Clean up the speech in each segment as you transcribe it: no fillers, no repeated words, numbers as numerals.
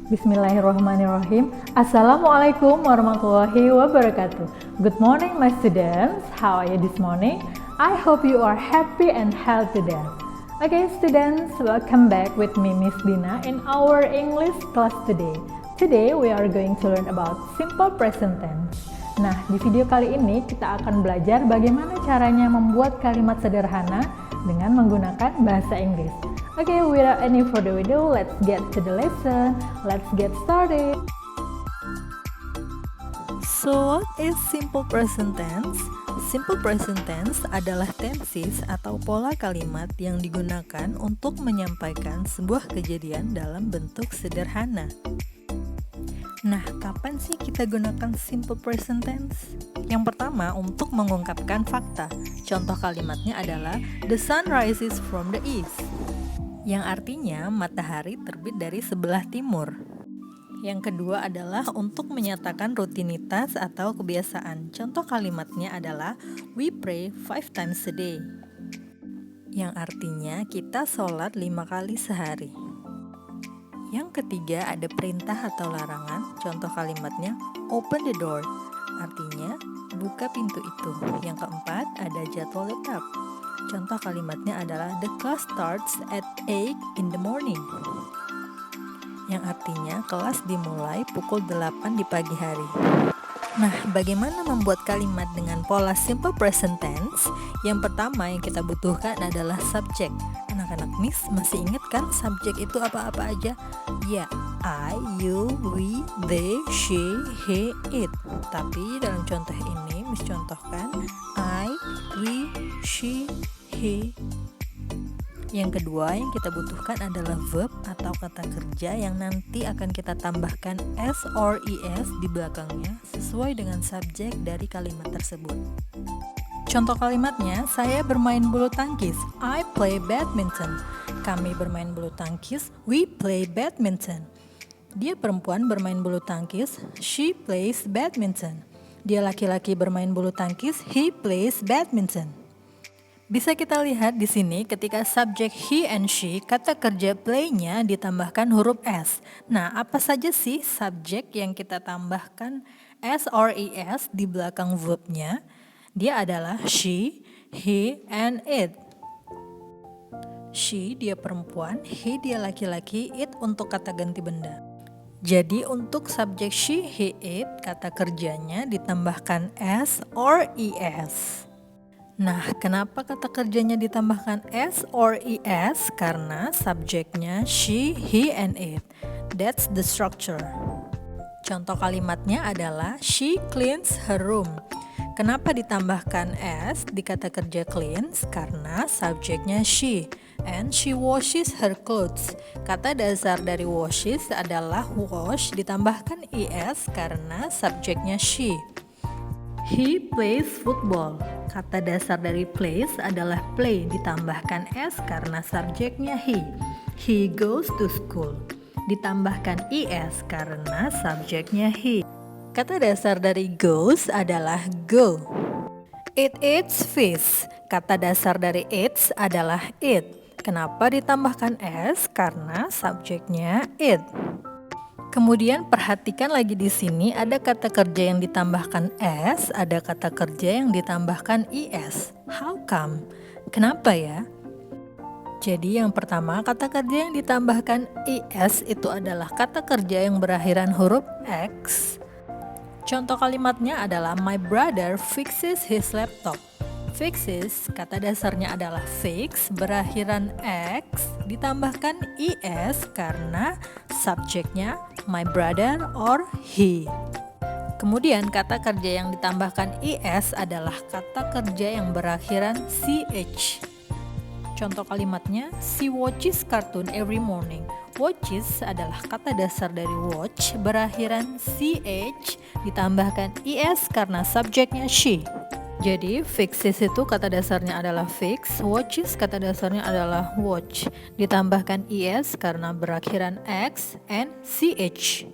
Bismillahirrahmanirrahim. Assalamualaikum warahmatullahi wabarakatuh. Good morning my students. How are you this morning? I hope you are happy and healthy there. Okay students, welcome back with me Miss Dina in our English class today. Today we are going to learn about simple present tense. Nah, di video kali ini kita akan belajar bagaimana caranya membuat kalimat sederhana dengan menggunakan bahasa Inggris. Okay, without any further ado, let's get to the lesson. Let's get started. So, what is simple present tense? Simple present tense adalah tenses atau pola kalimat yang digunakan untuk menyampaikan sebuah kejadian dalam bentuk sederhana. Nah, kapan sih kita gunakan simple present tense? Yang pertama, untuk mengungkapkan fakta. Contoh kalimatnya adalah The sun rises from the east, yang artinya matahari terbit dari sebelah timur. Yang kedua adalah untuk menyatakan rutinitas atau kebiasaan. Contoh kalimatnya adalah We pray 5 times a day, yang artinya kita sholat 5 kali sehari. Yang ketiga ada perintah atau larangan. Contoh kalimatnya Open the door, artinya buka pintu itu. Yang keempat ada jadwal tetap. Contoh kalimatnya adalah The class starts at 8 in the morning, yang artinya kelas dimulai pukul 8 di pagi hari. Nah, bagaimana membuat kalimat dengan pola simple present tense? Yang pertama yang kita butuhkan adalah subjek. Anak-anak Miss masih ingat kan subjek itu apa-apa aja? Ya, I, you, we, they, she, he, it. Tapi dalam contoh ini Miss contohkan I, we, she, he. Yang kedua yang kita butuhkan adalah verb atau kata kerja yang nanti akan kita tambahkan s or es di belakangnya sesuai dengan subjek dari kalimat tersebut. Contoh kalimatnya, saya bermain bulu tangkis. I play badminton. Kami bermain bulu tangkis. We play badminton. Dia perempuan bermain bulu tangkis. She plays badminton. Dia laki-laki bermain bulu tangkis. He plays badminton. Bisa kita lihat di sini ketika subjek he and she, kata kerja play-nya ditambahkan huruf s. Nah, apa saja sih subjek yang kita tambahkan s or es di belakang verb-nya? Dia adalah she, he, and it. She dia perempuan, he dia laki-laki, it untuk kata ganti benda. Jadi untuk subjek she, he, it, kata kerjanya ditambahkan s or es. Nah, kenapa kata kerjanya ditambahkan s or es? Karena subjeknya she, he, and it. That's the structure. Contoh kalimatnya adalah she cleans her room. Kenapa ditambahkan s di kata kerja cleans? Karena subjeknya she. And she washes her clothes. Kata dasar dari washes adalah wash ditambahkan es karena subjeknya she. He plays football. Kata dasar dari plays adalah play ditambahkan s karena subjeknya he. He goes to school. Ditambahkan es karena subjeknya he. Kata dasar dari goes adalah go. It eats fish. Kata dasar dari eats adalah eat. Kenapa ditambahkan s? Karena subjeknya it. Kemudian perhatikan lagi di sini ada kata kerja yang ditambahkan s, ada kata kerja yang ditambahkan es. How come? Kenapa ya? Jadi yang pertama kata kerja yang ditambahkan es itu adalah kata kerja yang berakhiran huruf x. Contoh kalimatnya adalah My brother fixes his laptop. Fixes, kata dasarnya adalah fix, berakhiran x, ditambahkan es karena subjeknya my brother or he. Kemudian kata kerja yang ditambahkan es adalah kata kerja yang berakhiran ch. Contoh kalimatnya, she watches cartoon every morning. Watches adalah kata dasar dari watch, berakhiran ch, ditambahkan es karena subjeknya she. Jadi fixes itu kata dasarnya adalah fix, watches kata dasarnya adalah watch, ditambahkan es karena berakhiran x and ch.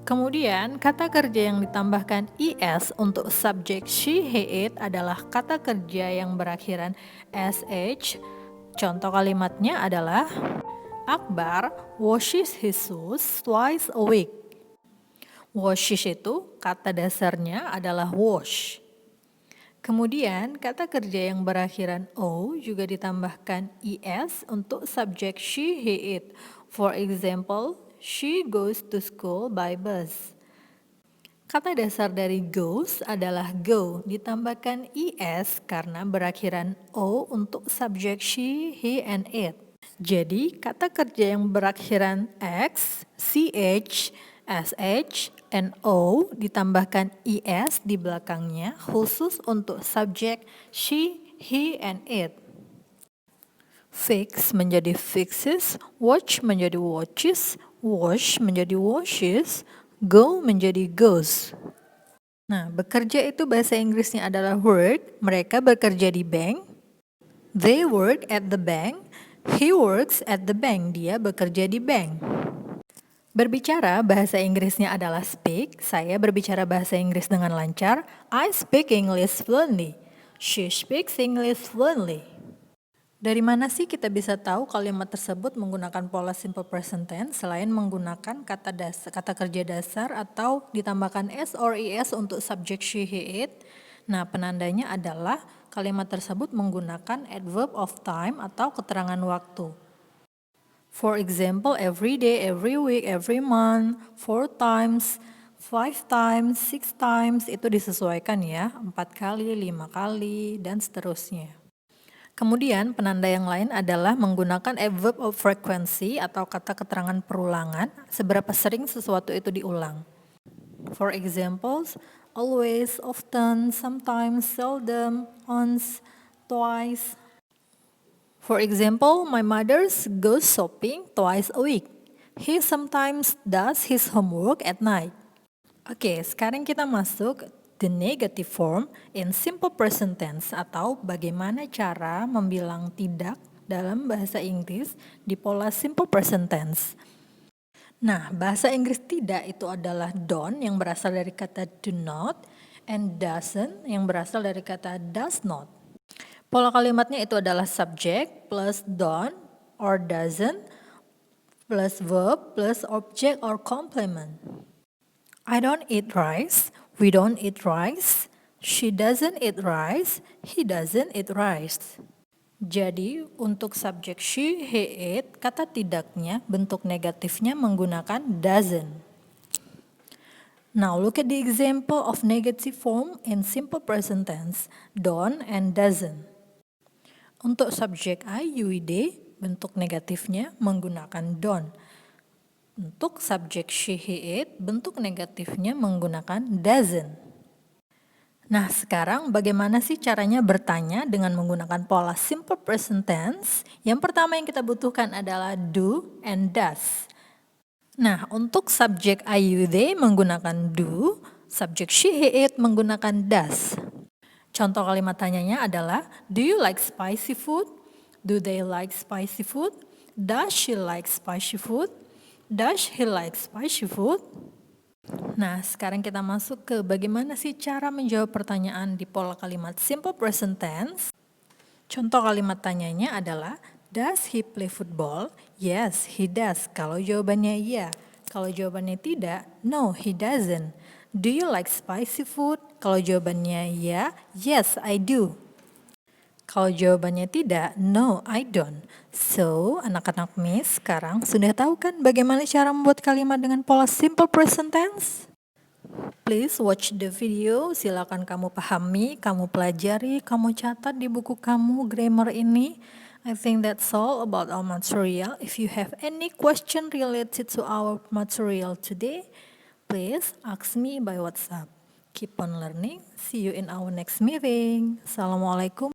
Kemudian kata kerja yang ditambahkan es untuk subjek she, he, it adalah kata kerja yang berakhiran sh. Contoh kalimatnya adalah Akbar washes his shoes twice a week. Washes itu kata dasarnya adalah wash. Kemudian kata kerja yang berakhiran O juga ditambahkan es untuk subjek she, he, it. For example, she goes to school by bus. Kata dasar dari goes adalah go, ditambahkan es karena berakhiran O untuk subjek she, he, and it. Jadi kata kerja yang berakhiran x, ch, sh, and o ditambahkan es di belakangnya khusus untuk subjek she, he, and it. Fix menjadi fixes, watch menjadi watches, wash menjadi washes, go menjadi goes. Nah, bekerja itu bahasa Inggrisnya adalah work, mereka bekerja di bank. They work at the bank. He works at the bank. Dia bekerja di bank. Berbicara bahasa Inggrisnya adalah speak. Saya berbicara bahasa Inggris dengan lancar. I speak English fluently. She speaks English fluently. Dari mana sih kita bisa tahu kalimat tersebut menggunakan pola simple present tense selain menggunakan kata kerja dasar atau ditambahkan s or es untuk subjek she, he, it? Nah, penandanya adalah kalimat tersebut menggunakan adverb of time atau keterangan waktu. For example, every day, every week, every month, 4 times, 5 times, 6 times, itu disesuaikan ya, 4 kali, 5 kali, dan seterusnya. Kemudian penanda yang lain adalah menggunakan adverb of frequency atau kata keterangan perulangan, seberapa sering sesuatu itu diulang. For examples, always, often, sometimes, seldom, once, twice. For example, my mother goes shopping twice a week. He sometimes does his homework at night. Oke, sekarang kita masuk the negative form in simple present tense atau bagaimana cara membilang tidak dalam bahasa Inggris di pola simple present tense. Nah, bahasa Inggris tidak itu adalah don't yang berasal dari kata do not and doesn't yang berasal dari kata does not. Pola kalimatnya itu adalah subject plus don't or doesn't plus verb plus object or complement. I don't eat rice, we don't eat rice, she doesn't eat rice, he doesn't eat rice. Jadi, untuk subjek she, he, it, kata tidaknya, bentuk negatifnya menggunakan doesn't. Now, look at the example of negative form in simple present tense, don't and doesn't. Untuk subjek I, you, they, bentuk negatifnya menggunakan don't. Untuk subjek she, he, it, bentuk negatifnya menggunakan doesn't. Nah, sekarang bagaimana sih caranya bertanya dengan menggunakan pola simple present tense? Yang pertama yang kita butuhkan adalah do and does. Nah, untuk subjek I, you, they menggunakan do, subjek she, he, it menggunakan does. Contoh kalimat tanyanya adalah, do you like spicy food? Do they like spicy food? Does she like spicy food? Does he like spicy food? Nah, sekarang kita masuk ke bagaimana sih cara menjawab pertanyaan di pola kalimat simple present tense. Contoh kalimat tanyanya adalah, does he play football? Yes, he does. Kalau jawabannya iya. Kalau jawabannya tidak, no, he doesn't. Do you like spicy food? Kalau jawabannya iya, yes, I do. Kalau jawabannya tidak, no, I don't. So, anak-anak Miss sekarang sudah tahu kan bagaimana cara membuat kalimat dengan pola simple present tense? Please watch the video, silakan kamu pahami, kamu pelajari, kamu catat di buku kamu grammar ini. I think that's all about our material. If you have any question related to our material today, please ask me by WhatsApp. Keep on learning. See you in our next meeting. Assalamualaikum.